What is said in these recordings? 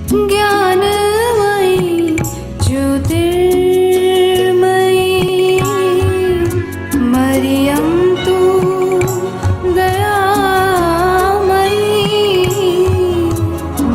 ज्ञानमयी ज्योतिर्मयी मरियं तु दयामयी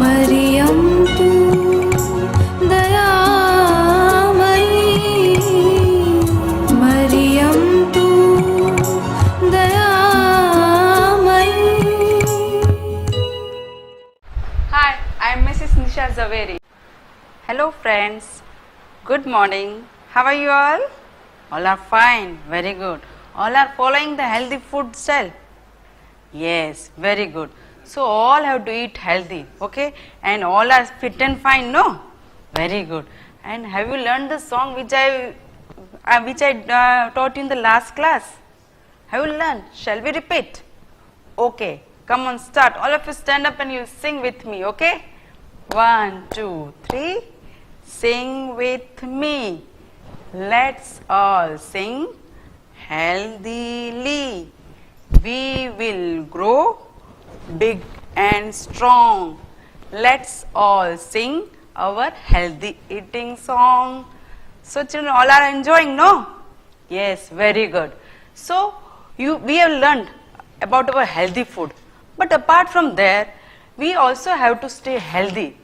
मरियं तु दयामयी मरियं तु दयामयी. Hi, I am Mrs. Nisha Zaveri. Hello friends, good morning. How are you all? All are fine, very good. All are following the healthy food style? Yes, very good. So all have to eat healthy, okay? And all are fit and fine, no? Very good. And have you learned the song which I taught you in the last class? Have you learned? Shall we repeat? Okay, come on, start. All of you stand up and you sing with me, okay? 1, 2, 3. Sing with me. Let's all sing healthily. We will grow big and strong. Let's all sing our healthy eating song. So children, all are enjoying, no? Yes, very good. So we have learned about our healthy food, but apart from there we also have to stay healthy.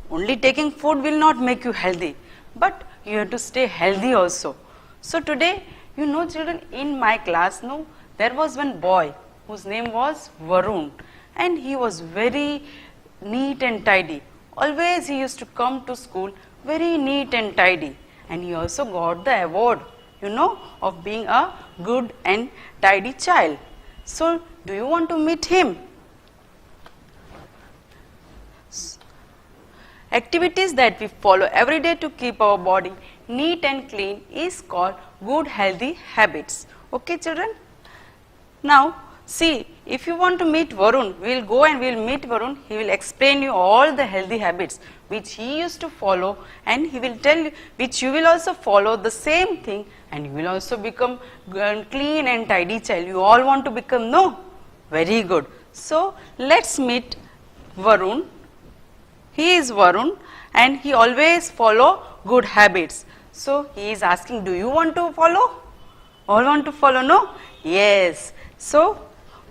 Only taking food will not make you healthy, but you have to stay healthy also. So today, you know children, in my class, no, there was one boy whose name was Varun, and he was very neat and tidy. Always he used to come to school very neat and tidy, and he also got the award, you know, of being a good and tidy child. So, do you want to meet him? Activities that we follow every day to keep our body neat and clean is called good healthy habits. Okay children? Now, see, if you want to meet Varun, we will go and we will meet Varun. He will explain you all the healthy habits which he used to follow, and he will tell you which you will also follow the same thing, and you will also become clean and tidy child. You all want to become, no? Very good. So, let's meet Varun. He is Varun and he always follow good habits. So, he is asking, do you want to follow? All want to follow, no? Yes. So,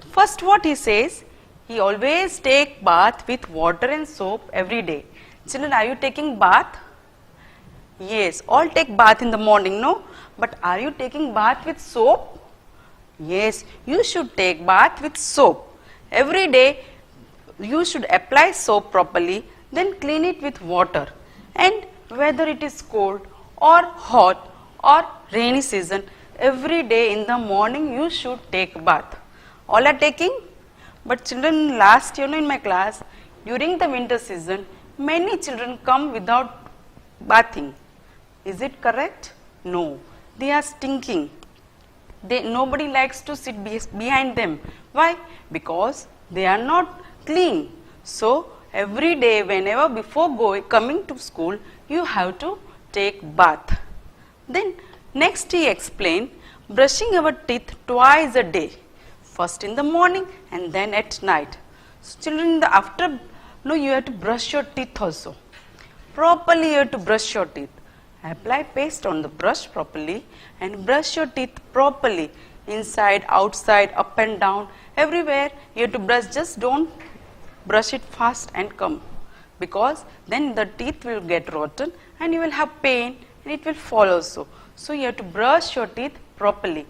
first what he says, he always take bath with water and soap every day. Children, are you taking bath? Yes, all take bath in the morning, no? But are you taking bath with soap? Yes, you should take bath with soap. Every day, you should apply soap properly, then clean it with water. And whether it is cold or hot or rainy season, every day in the morning you should take bath. All are taking? But children, last year in my class, during the winter season, many children come without bathing. Is it correct? No. They are stinking. Nobody likes to sit behind them. Why? Because they are not clean. So, every day whenever before coming to school, you have to take bath. Then next he explained brushing our teeth twice a day. First in the morning and then at night. So children, you have to brush your teeth also. Properly you have to brush your teeth. Apply paste on the brush properly and brush your teeth properly. Inside, outside, up and down, everywhere you have to brush. Just don't brush it fast and come, because then the teeth will get rotten and you will have pain and it will fall also. So you have to brush your teeth properly.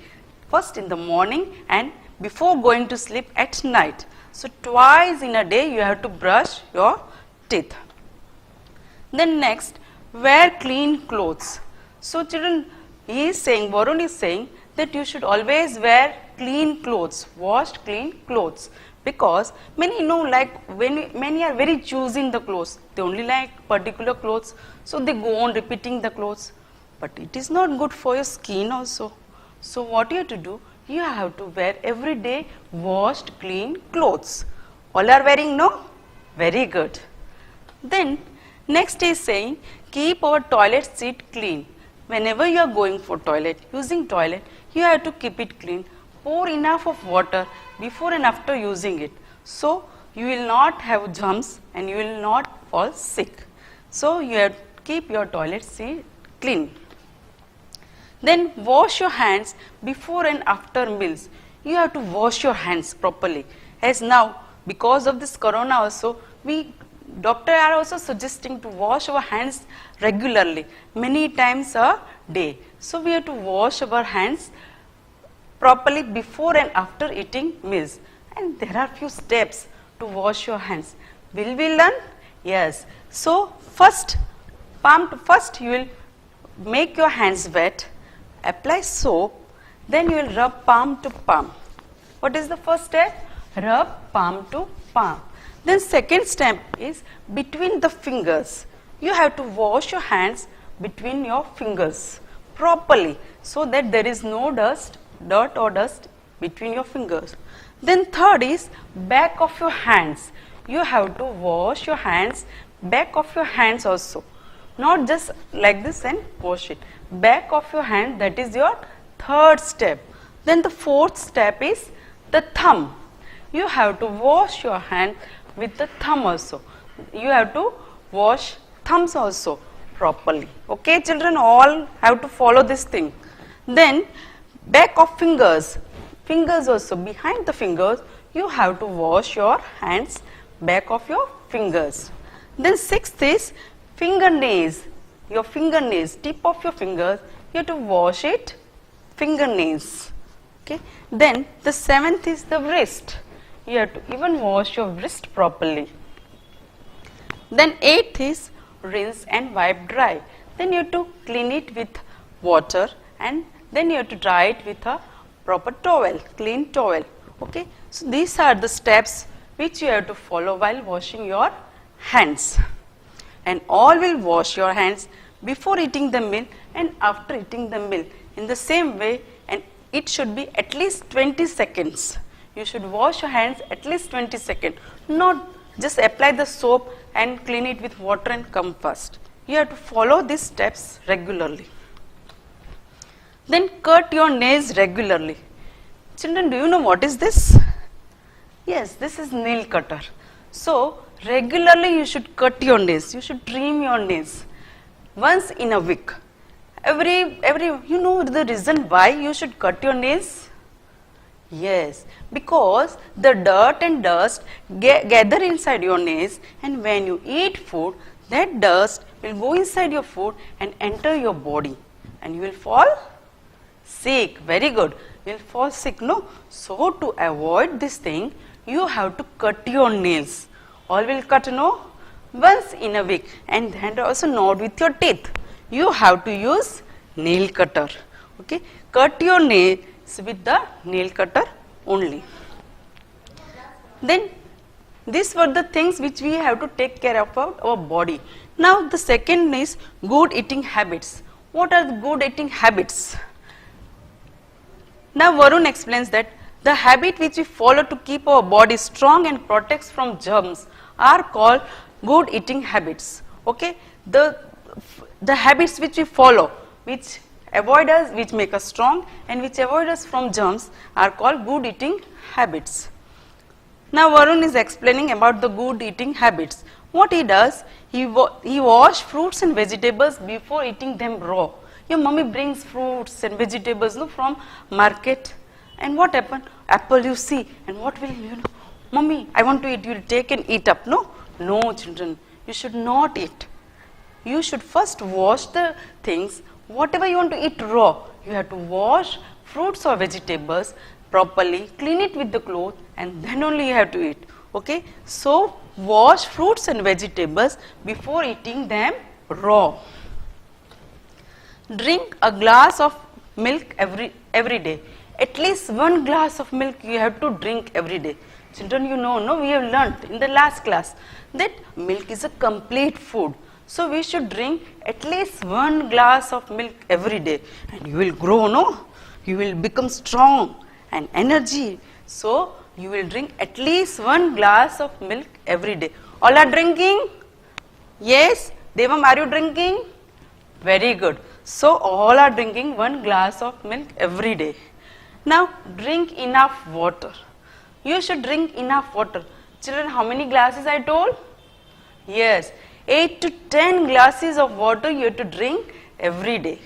First in the morning and before going to sleep at night. So twice in a day you have to brush your teeth. Then next, wear clean clothes. So children, Varun is saying that you should always wear clean clothes, washed clean clothes. Because many many are very choosy in the clothes. They only like particular clothes, so they go on repeating the clothes. But it is not good for your skin also. So what you have to do? You have to wear every day washed clean clothes. All are wearing, no? Very good. Then next is saying keep our toilet seat clean. Whenever you are going for toilet, using toilet, you have to keep it clean. Pour enough of water before and after using it. So you will not have germs and you will not fall sick. So you have to keep your toilet seat clean. Then wash your hands before and after meals. You have to wash your hands properly. As now, because of this corona also, doctor are also suggesting to wash our hands regularly, many times a day. So we have to wash our hands properly before and after eating meals. And there are few steps to wash your hands. Will we learn? Yes. So first, palm to first you will make your hands wet, apply soap, then you will rub palm to palm. What is the first step? Rub palm to palm. Then second step is between the fingers. You have to wash your hands between your fingers properly so that there is no dirt or dust between your fingers. Then third is back of your hands. You have to wash your hands, back of your hands also. Not just like this and wash it. Back of your hand, that is your third step. Then the fourth step is the thumb. You have to wash your hand with the thumb also. You have to wash thumbs also properly. Okay children, all have to follow this thing. Then back of fingers also, behind the fingers you have to wash your hands, back of your fingers. Then sixth is fingernails. Your fingernails, tip of your fingers, you have to wash it, fingernails. Okay. Then the seventh is the wrist. You have to even wash your wrist properly. Then eighth is rinse and wipe dry. Then you have to clean it with water and then you have to dry it with a proper towel, clean towel. Okay. So these are the steps which you have to follow while washing your hands. And all will wash your hands before eating the meal and after eating the meal in the same way, and it should be at least 20 seconds. You should wash your hands at least 20 seconds. Not just apply the soap and clean it with water and come fast. You have to follow these steps regularly. Then cut your nails regularly. Children, do you know what is this? Yes, this is nail cutter. So regularly you should cut your nails. You should trim your nails once in a week. You know the reason why you should cut your nails? Yes, because the dirt and dust gather inside your nails, and when you eat food, that dust will go inside your food and enter your body, and you will fall sick. Very good. You will fall sick, no? So to avoid this thing, you have to cut your nails. All will cut, no? Once in a week, and then also not with your teeth. You have to use nail cutter. Okay, cut your nails with the nail cutter only. Then these were the things which we have to take care of our body. Now the second is good eating habits. What are the good eating habits? Now Varun explains that the habit which we follow to keep our body strong and protects from germs are called good eating habits. Okay, the habits which we follow, which avoid us, which make us strong and which avoid us from germs are called good eating habits. Now Varun is explaining about the good eating habits. What he does, he wash fruits and vegetables before eating them raw. Your mummy brings fruits and vegetables, no, from market, and what happen? Apple you see, and what will you know? Mummy, I want to eat. You will take and eat up. No, no, children, you should not eat. You should first wash the things. Whatever you want to eat raw, you have to wash fruits or vegetables properly, clean it with the cloth, and then only you have to eat. Okay, so wash fruits and vegetables before eating them raw. Drink a glass of milk every day. At least 1 glass of milk you have to drink every day. Children, you know, no, we have learnt in the last class that milk is a complete food. So we should drink at least 1 glass of milk every day, and you will grow, no? You will become strong and energy. So you will drink at least 1 glass of milk every day. All are drinking? Yes? Devam, are you drinking? Very good. So all are drinking 1 glass of milk every day. Now drink enough water. You should drink enough water. Children, how many glasses I told? Yes, 8 to 10 glasses of water you have to drink every day,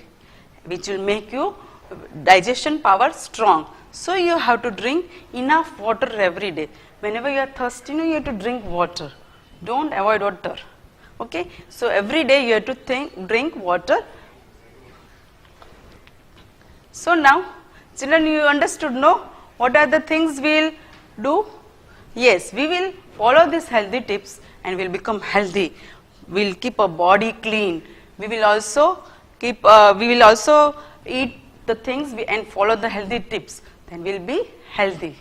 which will make you digestion power strong. So you have to drink enough water every day. Whenever you are thirsty, you have to drink water. Don't avoid water. Okay, so every day you have to drink water. So now, children, you understood, no? What are the things we'll do? Yes, we will follow these healthy tips and we'll become healthy. We'll keep our body clean. We will also eat the things and follow the healthy tips. Then we'll be healthy.